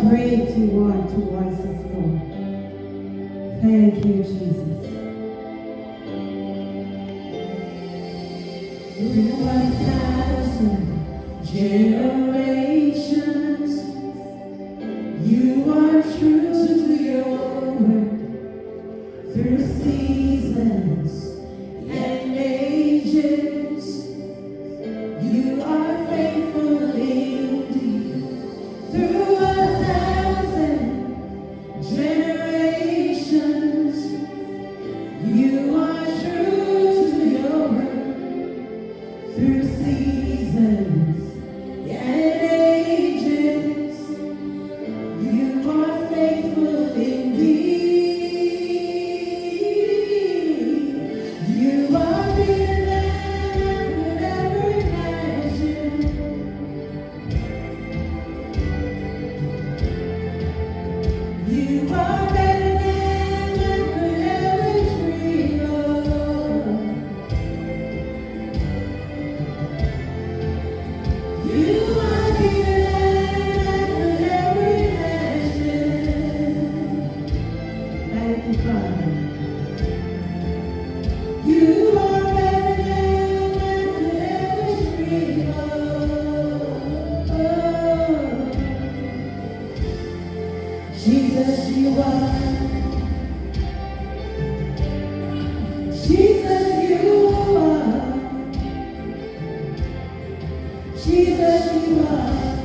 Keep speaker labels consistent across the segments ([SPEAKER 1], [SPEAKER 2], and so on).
[SPEAKER 1] great you are towards us, Lord. Thank you, Jesus. Through 1,000 generations, you are true to your word. Through seasons and ages, you are faithful indeed. Through 1,000 generations, you are true to your word. Through seasons and ages, you are faithful indeed. You are bigger than I could ever imagine. You are better than I could ever dream of. You are bigger than I could ever imagine. Thank you, Father. You are better than I could ever dream of. Jesus, you are. Jesus, you are. Jesus, you are.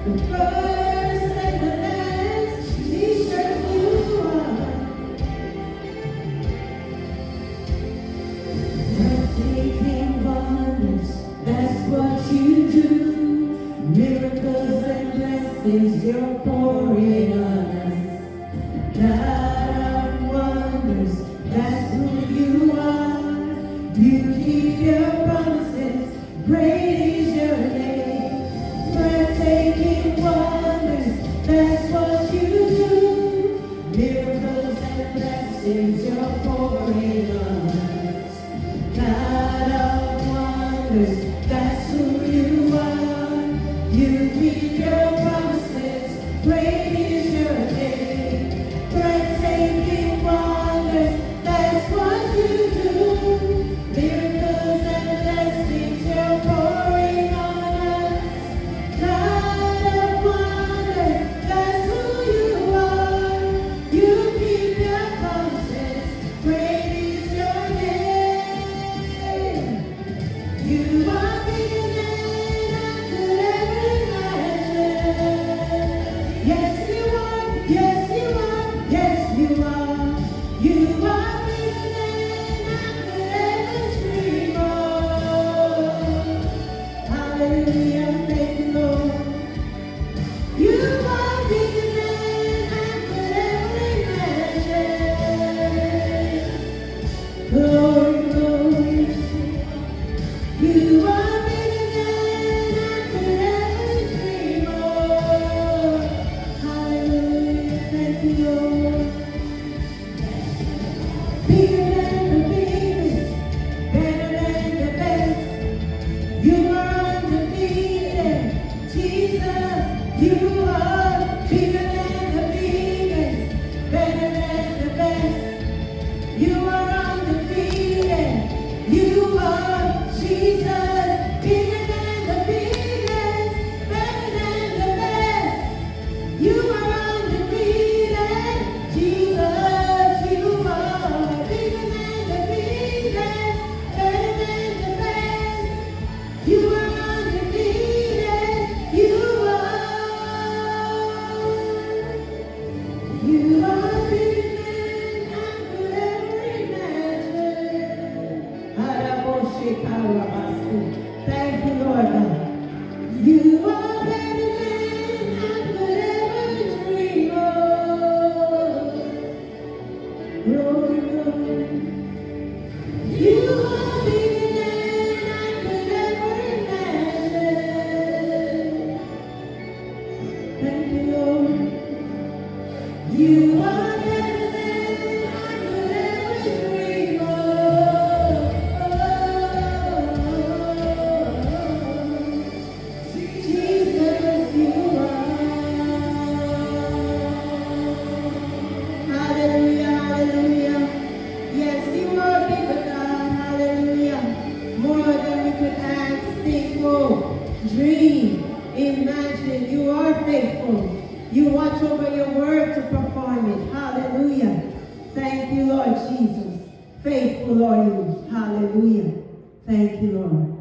[SPEAKER 1] The first and the last. Jesus, you are. Breathtaking wonders, that's what you do. Miracles and blessings you're pouring on us. God of wonders, that's who you are. You keep your promises, great is your name. Breathtaking wonders, that's what you do. Miracles and blessings you're pouring on us. God of wonders, that's who you are. You keep your promises, great is your name. Breathtaking wonders, that's what you do. Miracles and blessings you're pouring on us. God of wonders, that's who you are. You keep your promises, great is your name. You are bigger than I could ever imagine. Yes, you are. Yes, you are. Yes, you are. You are bigger than I could ever dream of. Hallelujah, thank you, Lord. You are bigger than I could ever imagine. Glory, glory. You are bigger than I could ever dream of. Hallelujah, thank you, Lord. Bigger than the biggest, better than the best. You are undefeated, Jesus. You are bigger than the biggest, better than the best. You are undefeated. You are Jesus, bigger than the biggest, better than the best. You are undefeated, Jesus. You are bigger than the biggest, better than the best. You are undefeated. You are bigger than I could ever imagine. Haraboshikarabasu. Thank you, Lord God. You are better than I could ever dream of. Glory, glory. You are bigger than I could ever imagine. Thank you, Lord. You are better than I could ever dream of. Jesus, you are. You watch over your word to perform it. Hallelujah. Thank you, Lord Jesus. Faithful are you. Hallelujah. Thank you, Lord.